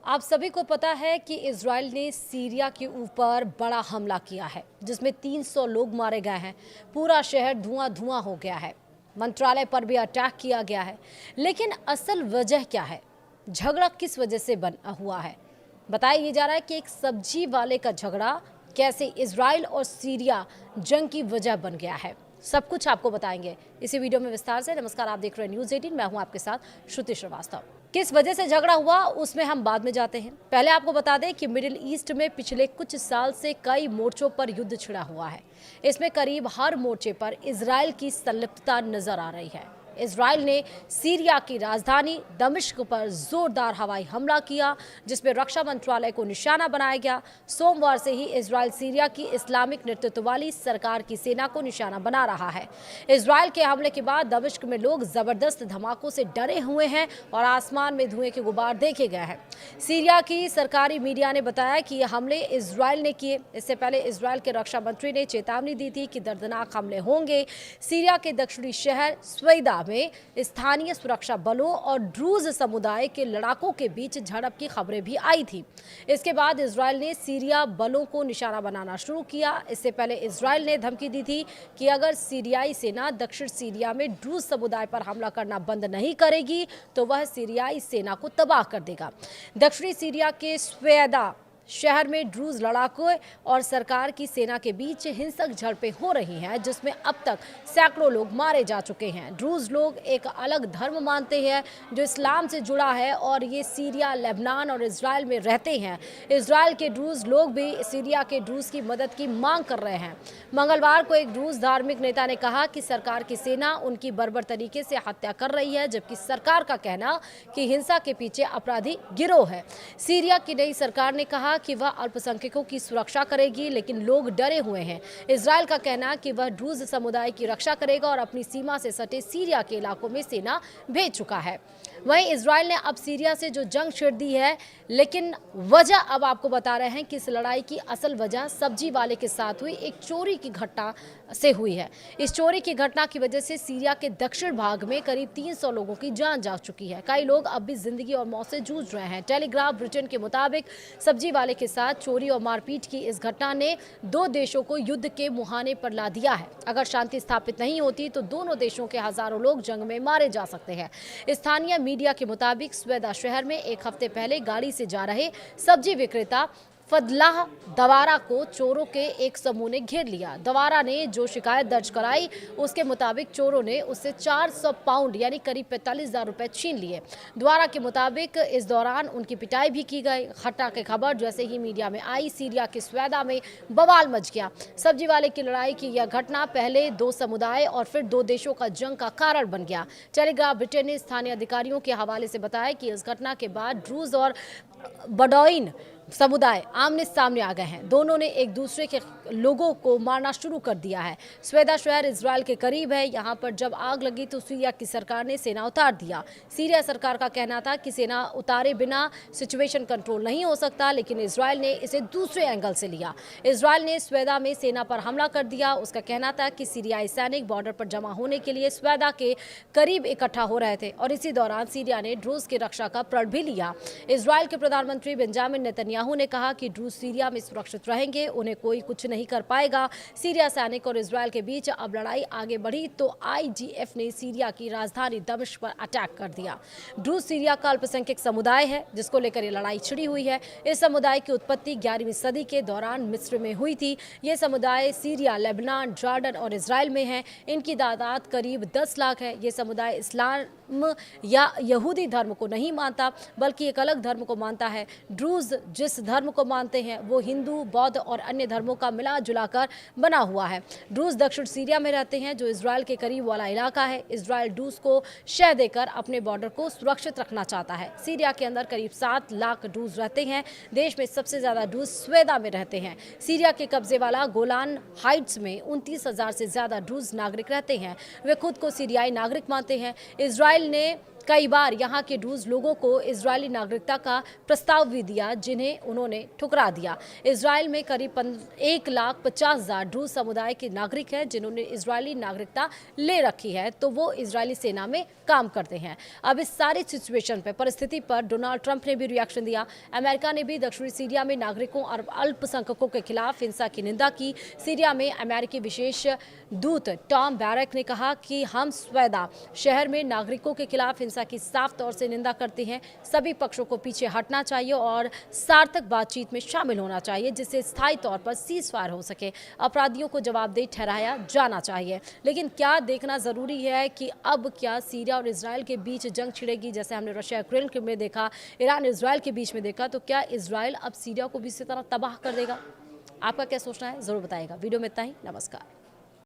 आप सभी को पता है कि इजराइल ने सीरिया के ऊपर बड़ा हमला किया है जिसमें 300 लोग मारे गए हैं। पूरा शहर धुआं धुआं हो गया है। मंत्रालय पर भी अटैक किया गया है। लेकिन असल वजह क्या है? झगड़ा किस वजह से बना हुआ है? बताया ये जा रहा है कि एक सब्जी वाले का झगड़ा कैसे इजराइल और सीरिया जंग की वजह बन गया है। सब कुछ आपको बताएंगे इसी वीडियो में विस्तार से। नमस्कार, आप देख रहे हैं न्यूज़ 18। मैं हूं आपके साथ श्रुति श्रीवास्तव। किस वजह से झगड़ा हुआ उसमें हम बाद में जाते हैं। पहले आपको बता दें कि मिडिल ईस्ट में पिछले कुछ साल से कई मोर्चों पर युद्ध छिड़ा हुआ है। इसमें करीब हर मोर्चे पर इजराइल की संलिप्तता नजर आ रही है। इजराइल ने सीरिया की राजधानी दमिश्क पर जोरदार हवाई हमला किया जिसमें रक्षा मंत्रालय को निशाना बनाया गया। सोमवार से ही इजराइल सीरिया की इस्लामिक नेतृत्व वाली सरकार की सेना को निशाना बना रहा है। इजराइल के हमले के बाद दमिश्क में लोग जबरदस्त धमाकों से डरे हुए हैं और आसमान में धुएं के गुबार देखे गए हैं। सीरिया की सरकारी मीडिया ने बताया कि ये हमले इजराइल ने किए। इससे पहले इजराइल के रक्षा मंत्री ने चेतावनी दी थी कि दर्दनाक हमले होंगे। सीरिया के दक्षिणी शहर स्वेदा में स्थानीय सुरक्षा बलों और ड्रूज समुदाय के लड़ाकों के बीच झड़प की खबरें भी आई थी। इसके बाद इजराइल ने सीरिया बलों को निशाना बनाना शुरू किया। इससे पहले इजराइल ने धमकी दी थी कि अगर सीरियाई सेना दक्षिण सीरिया में ड्रूज समुदाय पर हमला करना बंद नहीं करेगी तो वह सीरियाई सेना को तबाह कर देगा। दक्षिणी सीरिया के स्वेदा शहर में ड्रूज लड़ाकों और सरकार की सेना के बीच हिंसक झड़पें हो रही हैं जिसमें अब तक सैकड़ों लोग मारे जा चुके हैं। ड्रूज लोग एक अलग धर्म मानते हैं जो इस्लाम से जुड़ा है और ये सीरिया, लेबनान और इजराइल में रहते हैं। इजराइल के ड्रूज लोग भी सीरिया के ड्रूज की मदद की मांग कर रहे हैं। मंगलवार को एक ड्रूज धार्मिक नेता ने कहा कि सरकार की सेना उनकी बर्बर तरीके से हत्या कर रही है, जबकि सरकार का कहना कि हिंसा के पीछे अपराधी गिरोह है। सीरिया की नई सरकार ने कहा कि वह अल्पसंख्यकों की सुरक्षा करेगी, लेकिन लोग डरे हुए हैं। इजराइल का कहना कि वह ड्रूज समुदाय की रक्षा करेगा और अपनी सीमा से सटे सीरिया के इलाकों में सेना भेज चुका है। वहीं इजराइल ने अब सीरिया से जो जंग छिड़ दी है, लेकिन वजह अब आपको बता रहे हैं कि इस लड़ाई की असल वजह सब्जी वाले के साथ हुई एक चोरी की घटना से हुई है। इस चोरी की घटना की वजह से सीरिया के दक्षिण भाग में करीब 300 लोगों की जान जा चुकी है। कई लोग अब भी जिंदगी और मौत से जूझ रहे हैं। टेलीग्राफ ब्रिटेन के मुताबिक सब्जी वाले के साथ चोरी और मारपीट की इस घटना ने दो देशों को युद्ध के मुहाने पर ला दिया है। अगर शांति स्थापित नहीं होती तो दोनों देशों के हजारों लोग जंग में मारे जा सकते हैं। स्थानीय मीडिया के मुताबिक स्वेदा शहर में एक हफ्ते पहले गाड़ी से जा रहे सब्जी विक्रेता फदलाह दवारा को चोरों के एक समूह ने घेर लिया। दवारा ने जो शिकायत दर्ज कराई उसके मुताबिक चोरों ने उससे 400 पाउंड यानी करीब 45,000 रुपए छीन लिए। दवारा के मुताबिक इस दौरान उनकी पिटाई भी की गई। घटना की खबर जैसे ही मीडिया में आई, सीरिया के स्वेदा में बवाल मच गया। सब्जी वाले की लड़ाई की यह घटना पहले दो समुदाय और फिर दो देशों का जंग का कारण बन गया। टेलीग्राफ ब्रिटेन ने स्थानीय अधिकारियों के हवाले से बताया कि इस घटना के बाद ड्रूज और बडौइन समुदाय आमने सामने आ गए हैं। दोनों ने एक दूसरे के लोगों को मारना शुरू कर दिया है। स्वेदा शहर इजराइल के करीब है। यहाँ पर जब आग लगी तो सीरिया की सरकार ने सेना उतार दिया। सीरिया सरकार का कहना था कि सेना उतारे बिना सिचुएशन कंट्रोल नहीं हो सकता, लेकिन इजराइल ने इसे दूसरे एंगल से लिया। इजराइल ने स्वेदा में सेना पर हमला कर दिया। उसका कहना था कि सीरियाई सैनिक बॉर्डर पर जमा होने के लिए स्वेदा के करीब इकट्ठा हो रहे थे और इसी दौरान सीरिया ने ड्रूज की रक्षा का प्रण भी लिया। इजराइल के प्रधानमंत्री बेंजामिन नेतन्याहू ने कहा कि ड्रूज सीरिया में सुरक्षित रहेंगे, उन्हें कोई कुछ नहीं कर पाएगा। सीरिया सैनिक और इजराइल के बीच अब लड़ाई आगे बढ़ी तो आईडीएफ ने सीरिया की राजधानी दमिश्क पर अटैक कर दिया। ड्रूज सीरिया का अल्पसंख्यक समुदाय है जिसको लेकर ये लड़ाई छिड़ी हुई है। इस समुदाय की उत्पत्ति 11वीं सदी के दौरान मिस्र में हुई थी। ये समुदाय सीरिया, लेबनान, जॉर्डन और इजराइल में है। इनकी तादाद करीब 10 लाख है। ये समुदाय इस्लाम या यहूदी धर्म को नहीं मानता बल्कि एक अलग धर्म को मानता है। ड्रूज जिस धर्म को मानते हैं वो हिंदू, बौद्ध और अन्य धर्मों का मिला जुला कर बना हुआ है। ड्रूज दक्षिण सीरिया में रहते हैं जो इजराइल के करीब वाला इलाका है। इजराइल ड्रूज को शह देकर अपने बॉर्डर को सुरक्षित रखना चाहता है। सीरिया के अंदर करीब 7 लाख ड्रूज रहते हैं। देश में सबसे ज्यादा ड्रूज स्वेदा में रहते हैं। सीरिया के कब्जे वाला गोलान हाइट्स में 29,000 से ज्यादा ड्रूज नागरिक रहते हैं। वे खुद को सीरियाई नागरिक मानते हैं। इजराइल ने कई बार यहाँ के ड्रूज लोगों को इजरायली नागरिकता का प्रस्ताव भी दिया, जिन्हें उन्होंने ठुकरा दिया। इजरायल में करीब 1,50,000 ड्रूज समुदाय के नागरिक हैं जिन्होंने इजरायली नागरिकता ले रखी है, तो वो इजरायली सेना में काम करते हैं। अब इस सारी सिचुएशन पर, परिस्थिति पर डोनाल्ड ट्रंप ने भी रिएक्शन दिया। अमेरिका ने भी दक्षिणी सीरिया में नागरिकों और अल्पसंख्यकों के खिलाफ हिंसा की निंदा की। सीरिया में अमेरिकी विशेष दूत टॉम बैरक ने कहा कि हम स्वैदा शहर में नागरिकों के खिलाफ हिंसा की साफ तौर से निंदा करते हैं। सभी पक्षों को पीछे हटना चाहिए और सार्थक बातचीत में शामिल होना चाहिए, जिससे स्थायी तौर पर सीज फायर हो सके। अपराधियों को जवाबदेह ठहराया जाना चाहिए। लेकिन क्या देखना जरूरी है कि अब क्या सीरिया और इजरायल के बीच जंग छिड़ेगी, जैसे हमने रशिया यूक्रेन में देखा, ईरान इजरायल के बीच में देखा, तो क्या इजरायल अब सीरिया को भी इसी तरह तबाह कर देगा? आपका क्या सोचना है, जरूर बताइएगा। वीडियो में इतना ही। नमस्कार।